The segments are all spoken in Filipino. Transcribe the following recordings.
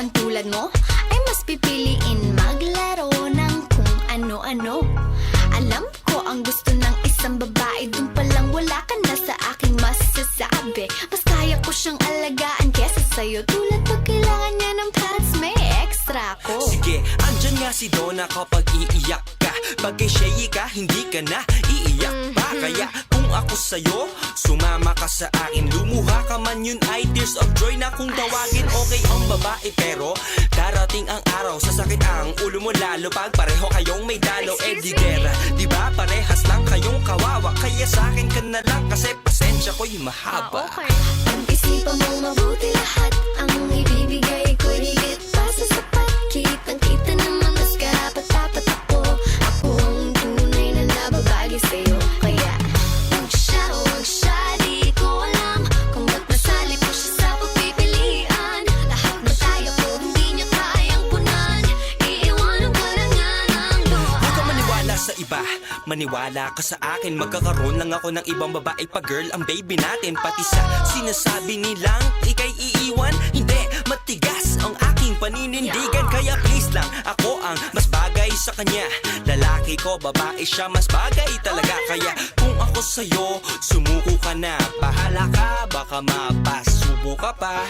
ang tulad mo ay mas pipiliin maglaro ng kung ano-ano. Alam ko ang gusto ng isang babae, dun palang wala ka na sa aking masasabi. Mas kaya ko siyang alagaan kesa sa'yo. Tulad pag kailangan niya ng pads, may extra ko. Sige, andyan nga si Donna kapag iiyak ka. Pag kay Shay ka, hindi ka na iiyak pa. Kaya kung ako sa'yo, sumama ka sa akin. Lumuha ka man, yun ay tears of joy na kung tawagin. Okay ang babae pero darating ang araw, sasakit ang ulo mo lalo pag pareho kayong may dalo. Di gera, diba parehas lang kayong kawawa. Kaya sa'kin ka na lang kasi pasensya ko'y mahaba. Okay. Pag-isipan mo mabuti lahat ang ibibigay ko, higit pa sa sapat. Kitang-kita naman mas karapat-dapat ako. Ako ang tunay na nababagi sa'yo. Kaya huwag siya, di ko alam kung ba't nasali po siya sa pagpipilian. Lahat na tayo ko, hindi niya kayang punan. Iiwanan ka na nga ng doon. Huwag ka maniwala sa iba, maniwala ka sa akin. Magkakaroon lang ako ng ibang babae pa girl ang baby natin. Pati sa sinasabi nilang ika'y iiwan, hindi, matigas ang aking paninindigan. Kaya please lang, ako ang mas bagay sa kanya. Lalaki ko, babae siya, mas bagay talaga. Kaya kung ako sa'yo, sumuko ka na. Bahala ka, baka mapasubo ka pa.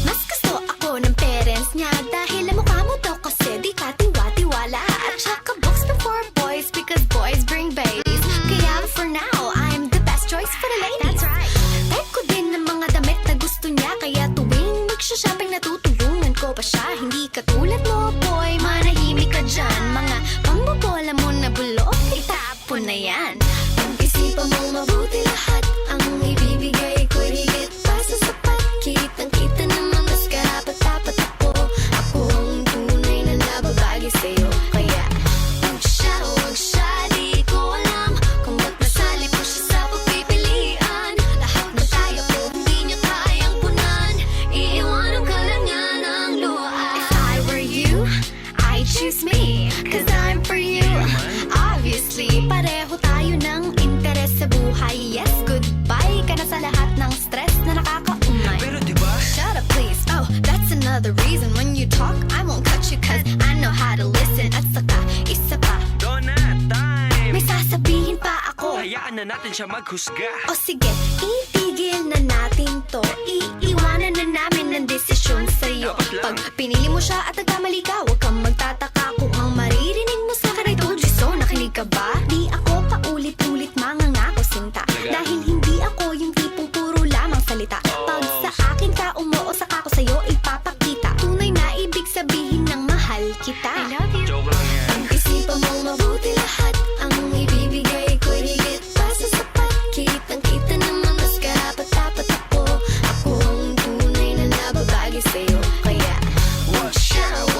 Mas gusto ako ng parents niya dahil ang mukha mo daw kasi di ka tiwa-tiwala. At saka books before boys because boys bring babies. Kaya for now, I'm the best choice for the ladies. That's right. Type ko din ng mga damit na gusto niya. Kaya tuwing magsha-shopping natutulungan ko pa siya. Hindi katulad mo boy, manahimik ka dyan. Mga pambobola mo na bulok, itapon na yan. Pag-isipan mo mabuti lahat ang ibibigay ko, higit pa sa sapat. Kitang-kita naman mas karapat-dapat ako. Ako ang tunay na nababagi sa'yo. Kaya huwag siya, di ko alam kung ba't nasali po siya sa pagpipilian. Lahat na tayo ko, hindi niya kayang punan. Iiwanan ka lang nga ng luha. If I were you, I'd choose me, 'cause I'm for you. Obviously, pareho tayo ng interes sa buhay. Yes, goodbye ka na sa lahat ng stress na nakakaumay. Pero diba, Shut up please, oh, that's another reason. When you talk, I won't cut you 'cause I know how to listen. At saka, isa pa, Donna time, may sasabihin pa ako. hayaan na natin siya maghusga. O sige, itigil na natin to. Iiwanan na namin ng desisyon sa'yo. Dapat lang. Pag pinili mo siya at nagkamali ka, huwag kang magtataka kung ang maririnig mo sa akin ay told you so. Nakinig ka ba? Di ako paulit-ulit mangangako sinta. Dahil hindi ako yung tipong puro lamang salita. Pag sa akin ka umuo, saka ko sa'yo ipapakita. Tunay na ibig sabihin ng mahal kita. I love you. Joke lang yan. Pag-isipan mo mabuti lahat ang ibibigay ko, higit pa sa sapat. Kitang-kita naman mas karapat-dapat ako. Ako ang tunay na nababagi sa'yo. Kaya huwag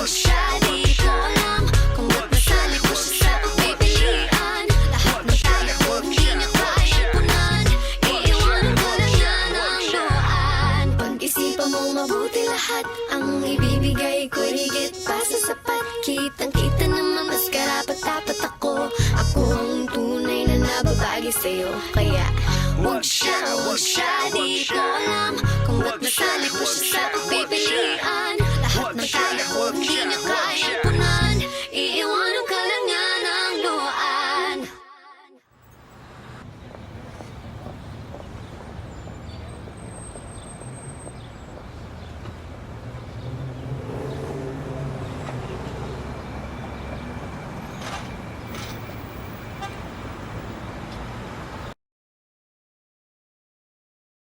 siya, di ko alam kung ba't nasali ko siya sa pagpipilian. Lahat na tayo ko, hindi niya kayang punan. Iiwanan ko lang yan ang doon. Pag-isipan mo mabuti lahat ang ibibigay ko, higit pa sa sapat. Kitang-kita naman mas karapat-dapat ako. Ako ang tunay na nababagi sa'yo. Kaya huwag siya,